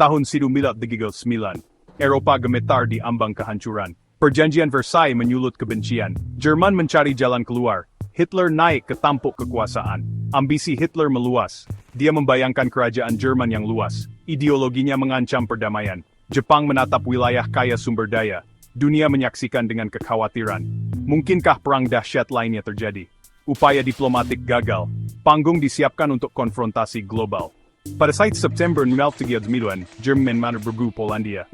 Tahun 1939, Eropa gemetar di ambang kehancuran. Perjanjian Versailles menyulut kebencian. Jerman mencari jalan keluar. Hitler naik ke tampuk kekuasaan. Ambisi Hitler meluas. Dia membayangkan kerajaan Jerman yang luas. Ideologinya mengancam perdamaian. Jepang menatap wilayah kaya sumber daya. Dunia menyaksikan dengan kekhawatiran. Mungkinkah perang dahsyat lainnya terjadi? Upaya diplomatik gagal. Panggung disiapkan untuk konfrontasi global. Pada saat September 1939, Jerman menyerbu Polandia.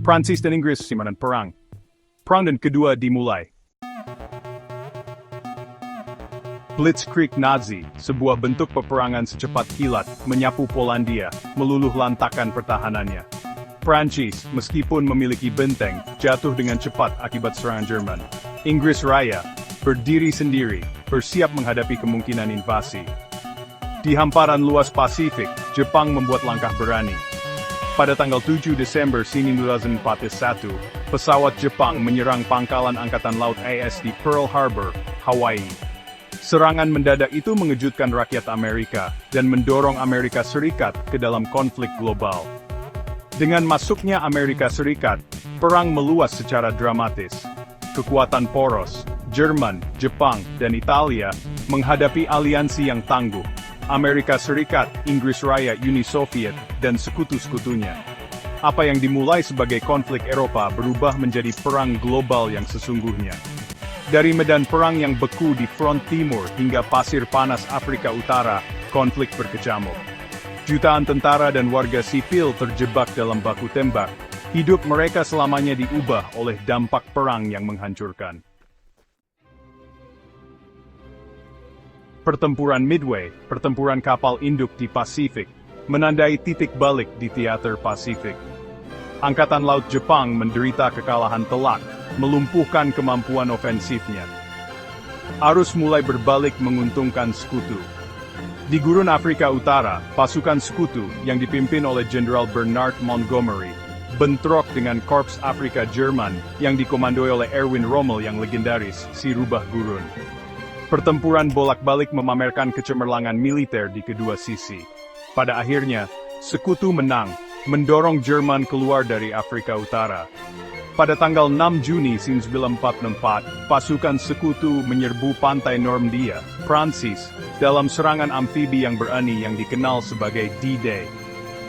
Prancis dan Inggris simanan perang. Perang dan kedua dimulai. Blitzkrieg Nazi, sebuah bentuk peperangan secepat kilat, menyapu Polandia, meluluh lantakan pertahanannya. Prancis, meskipun memiliki benteng, jatuh dengan cepat akibat serangan Jerman. Inggris Raya, berdiri sendiri, bersiap menghadapi kemungkinan invasi. Di hamparan luas Pasifik, Jepang membuat langkah berani. Pada tanggal 7 Desember 1941, pesawat Jepang menyerang pangkalan Angkatan Laut AS di Pearl Harbor, Hawaii. Serangan mendadak itu mengejutkan rakyat Amerika, dan mendorong Amerika Serikat ke dalam konflik global. Dengan masuknya Amerika Serikat, perang meluas secara dramatis. Kekuatan poros, Jerman, Jepang, dan Italia, menghadapi aliansi yang tangguh. Amerika Serikat, Inggris Raya, Uni Soviet, dan sekutu-sekutunya. Apa yang dimulai sebagai konflik Eropa berubah menjadi perang global yang sesungguhnya. Dari medan perang yang beku di front timur hingga pasir panas Afrika Utara, konflik berkecamuk. Jutaan tentara dan warga sipil terjebak dalam baku tembak. Hidup mereka selamanya diubah oleh dampak perang yang menghancurkan. Pertempuran Midway, pertempuran kapal induk di Pasifik, menandai titik balik di teater Pasifik. Angkatan Laut Jepang menderita kekalahan telak, melumpuhkan kemampuan ofensifnya. Arus mulai berbalik menguntungkan sekutu. Di gurun Afrika Utara, pasukan sekutu yang dipimpin oleh Jenderal Bernard Montgomery, bentrok dengan Korps Afrika Jerman yang dikomandoi oleh Erwin Rommel yang legendaris, si rubah gurun. Pertempuran bolak-balik memamerkan kecemerlangan militer di kedua sisi. Pada akhirnya, sekutu menang, mendorong Jerman keluar dari Afrika Utara. Pada tanggal 6 Juni 1944, pasukan sekutu menyerbu pantai Normandia, Prancis, dalam serangan amfibi yang berani yang dikenal sebagai D-Day.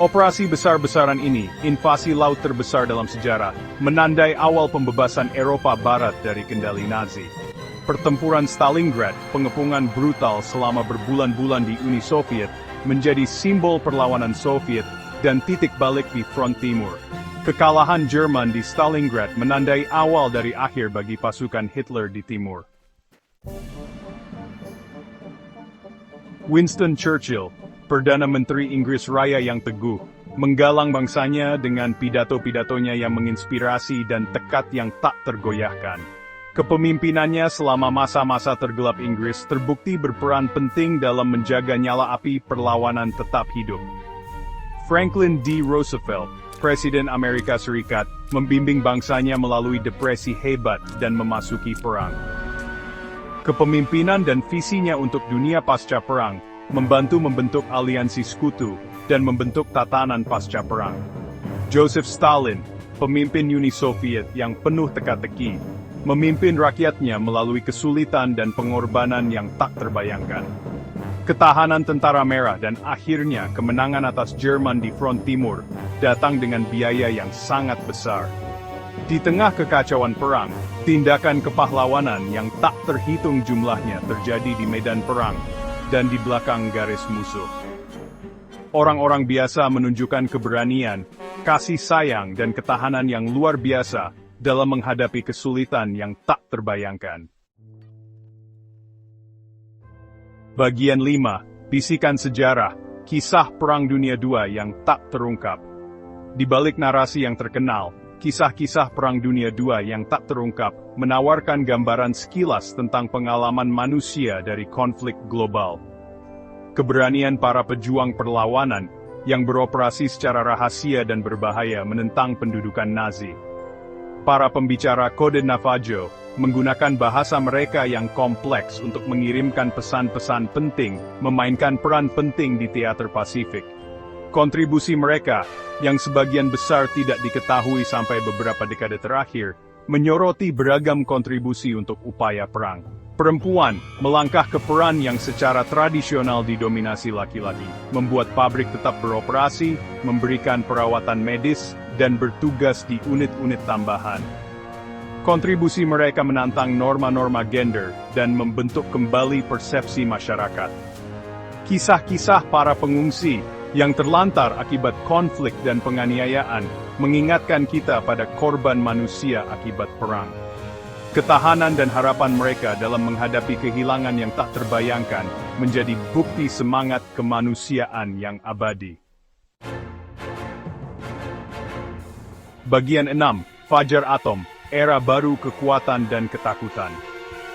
Operasi besar-besaran ini, invasi laut terbesar dalam sejarah, menandai awal pembebasan Eropa Barat dari kendali Nazi. Pertempuran Stalingrad, pengepungan brutal selama berbulan-bulan di Uni Soviet, menjadi simbol perlawanan Soviet dan titik balik di front timur. Kekalahan Jerman di Stalingrad menandai awal dari akhir bagi pasukan Hitler di timur. Winston Churchill, Perdana Menteri Inggris Raya yang teguh, menggalang bangsanya dengan pidato-pidatonya yang menginspirasi dan tekad yang tak tergoyahkan. Kepemimpinannya selama masa-masa tergelap Inggris terbukti berperan penting dalam menjaga nyala api perlawanan tetap hidup. Franklin D. Roosevelt, Presiden Amerika Serikat, membimbing bangsanya melalui depresi hebat dan memasuki perang. Kepemimpinan dan visinya untuk dunia pasca perang, membantu membentuk aliansi sekutu, dan membentuk tatanan pasca perang. Joseph Stalin, pemimpin Uni Soviet yang penuh teka-teki, memimpin rakyatnya melalui kesulitan dan pengorbanan yang tak terbayangkan. Ketahanan tentara merah dan akhirnya kemenangan atas Jerman di front timur, datang dengan biaya yang sangat besar. Di tengah kekacauan perang, tindakan kepahlawanan yang tak terhitung jumlahnya terjadi di medan perang, dan di belakang garis musuh. Orang-orang biasa menunjukkan keberanian, kasih sayang dan ketahanan yang luar biasa, dalam menghadapi kesulitan yang tak terbayangkan. Bagian 5, Bisikan Sejarah, Kisah Perang Dunia II yang tak terungkap. Di balik narasi yang terkenal, kisah-kisah Perang Dunia II yang tak terungkap, menawarkan gambaran sekilas tentang pengalaman manusia dari konflik global. Keberanian para pejuang perlawanan, yang beroperasi secara rahasia dan berbahaya menentang pendudukan Nazi. Para pembicara kode Navajo menggunakan bahasa mereka yang kompleks untuk mengirimkan pesan-pesan penting, memainkan peran penting di teater Pasifik. Kontribusi mereka, yang sebagian besar tidak diketahui sampai beberapa dekade terakhir, menyoroti beragam kontribusi untuk upaya perang. Perempuan melangkah ke peran yang secara tradisional didominasi laki-laki, membuat pabrik tetap beroperasi, memberikan perawatan medis, dan bertugas di unit-unit tambahan. Kontribusi mereka menantang norma-norma gender dan membentuk kembali persepsi masyarakat. Kisah-kisah para pengungsi yang terlantar akibat konflik dan penganiayaan mengingatkan kita pada korban manusia akibat perang. Ketahanan dan harapan mereka dalam menghadapi kehilangan yang tak terbayangkan menjadi bukti semangat kemanusiaan yang abadi. Bagian 6. Fajar Atom, Era Baru Kekuatan dan Ketakutan.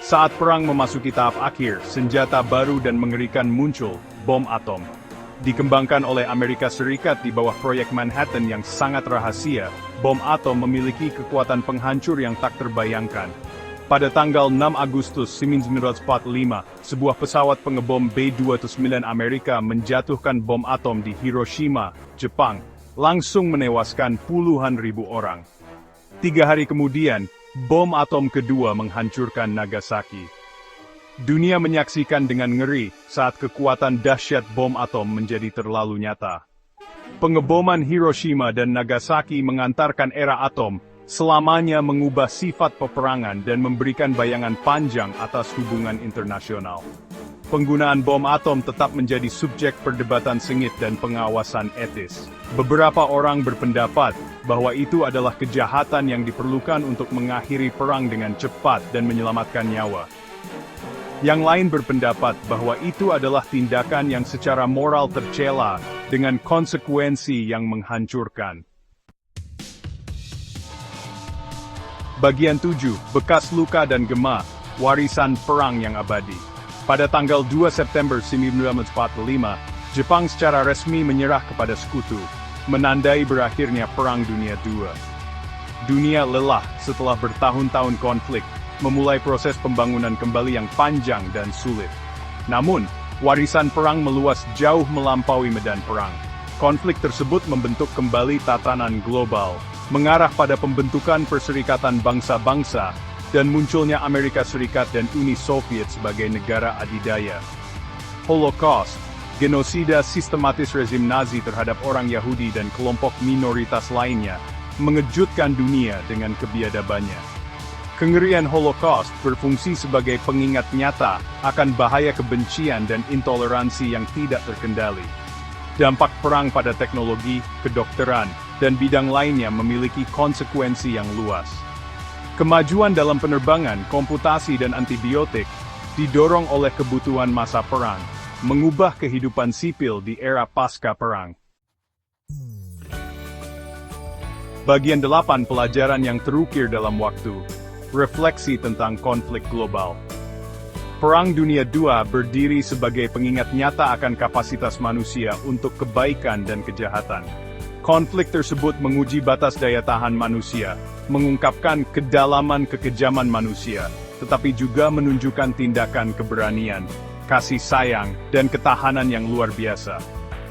Saat perang memasuki tahap akhir, senjata baru dan mengerikan muncul, bom atom. Dikembangkan oleh Amerika Serikat di bawah proyek Manhattan yang sangat rahasia, bom atom memiliki kekuatan penghancur yang tak terbayangkan. Pada tanggal 6 Agustus 1945, sebuah pesawat pengebom B-29 Amerika menjatuhkan bom atom di Hiroshima, Jepang, langsung menewaskan puluhan ribu orang. 3 hari kemudian, bom atom kedua menghancurkan Nagasaki. Dunia menyaksikan dengan ngeri saat kekuatan dahsyat bom atom menjadi terlalu nyata. Pengeboman Hiroshima dan Nagasaki mengantarkan era atom, selamanya mengubah sifat peperangan dan memberikan bayangan panjang atas hubungan internasional. Penggunaan bom atom tetap menjadi subjek perdebatan sengit dan pengawasan etis. Beberapa orang berpendapat bahwa itu adalah kejahatan yang diperlukan untuk mengakhiri perang dengan cepat dan menyelamatkan nyawa. Yang lain berpendapat bahwa itu adalah tindakan yang secara moral tercela dengan konsekuensi yang menghancurkan. Bagian 7. Bekas luka dan gema, warisan perang yang abadi. Pada tanggal 2 September 1945, Jepang secara resmi menyerah kepada sekutu, menandai berakhirnya Perang Dunia II. Dunia lelah setelah bertahun-tahun konflik, memulai proses pembangunan kembali yang panjang dan sulit. Namun, warisan perang meluas jauh melampaui medan perang. Konflik tersebut membentuk kembali tatanan global, mengarah pada pembentukan Perserikatan Bangsa-Bangsa, dan munculnya Amerika Serikat dan Uni Soviet sebagai negara adidaya. Holocaust, genosida sistematis rezim Nazi terhadap orang Yahudi dan kelompok minoritas lainnya, mengejutkan dunia dengan kebiadabannya. Kengerian Holocaust berfungsi sebagai pengingat nyata akan bahaya kebencian dan intoleransi yang tidak terkendali. Dampak perang pada teknologi, kedokteran, dan bidang lainnya memiliki konsekuensi yang luas. Kemajuan dalam penerbangan, komputasi dan antibiotik didorong oleh kebutuhan masa perang, mengubah kehidupan sipil di era pasca perang. Bagian 8. Pelajaran yang terukir dalam waktu. Refleksi tentang konflik global. Perang Dunia II berdiri sebagai pengingat nyata akan kapasitas manusia untuk kebaikan dan kejahatan. Konflik tersebut menguji batas daya tahan manusia, mengungkapkan kedalaman kekejaman manusia, tetapi juga menunjukkan tindakan keberanian, kasih sayang, dan ketahanan yang luar biasa.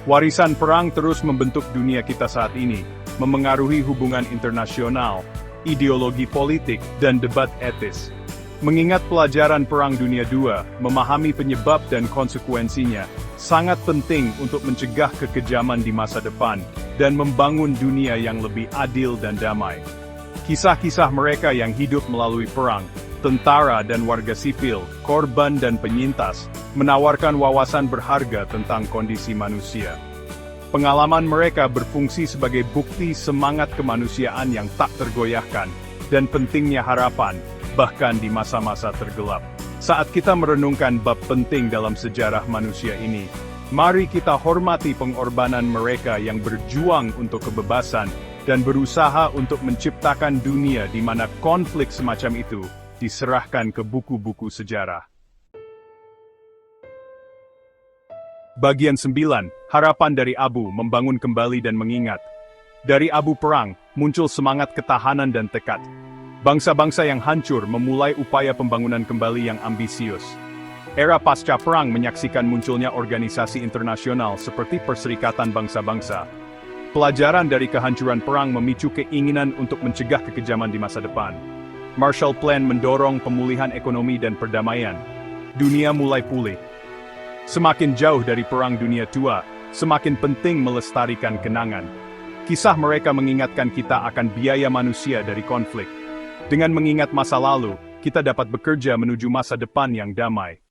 Warisan perang terus membentuk dunia kita saat ini, memengaruhi hubungan internasional, ideologi politik, dan debat etis. Mengingat pelajaran Perang Dunia II, memahami penyebab dan konsekuensinya, sangat penting untuk mencegah kekejaman di masa depan, dan membangun dunia yang lebih adil dan damai. Kisah-kisah mereka yang hidup melalui perang, tentara dan warga sipil, korban dan penyintas, menawarkan wawasan berharga tentang kondisi manusia. Pengalaman mereka berfungsi sebagai bukti semangat kemanusiaan yang tak tergoyahkan, dan pentingnya harapan, bahkan di masa-masa tergelap. Saat kita merenungkan bab penting dalam sejarah manusia ini, mari kita hormati pengorbanan mereka yang berjuang untuk kebebasan, dan berusaha untuk menciptakan dunia di mana konflik semacam itu diserahkan ke buku-buku sejarah. Bagian 9. Harapan dari abu, membangun kembali dan mengingat. Dari abu perang, muncul semangat ketahanan dan tekad. Bangsa-bangsa yang hancur memulai upaya pembangunan kembali yang ambisius. Era pasca perang menyaksikan munculnya organisasi internasional seperti Perserikatan Bangsa-Bangsa. Pelajaran dari kehancuran perang memicu keinginan untuk mencegah kekejaman di masa depan. Marshall Plan mendorong pemulihan ekonomi dan perdamaian. Dunia mulai pulih. Semakin jauh dari Perang Dunia II, semakin penting melestarikan kenangan. Kisah mereka mengingatkan kita akan biaya manusia dari konflik. Dengan mengingat masa lalu, kita dapat bekerja menuju masa depan yang damai.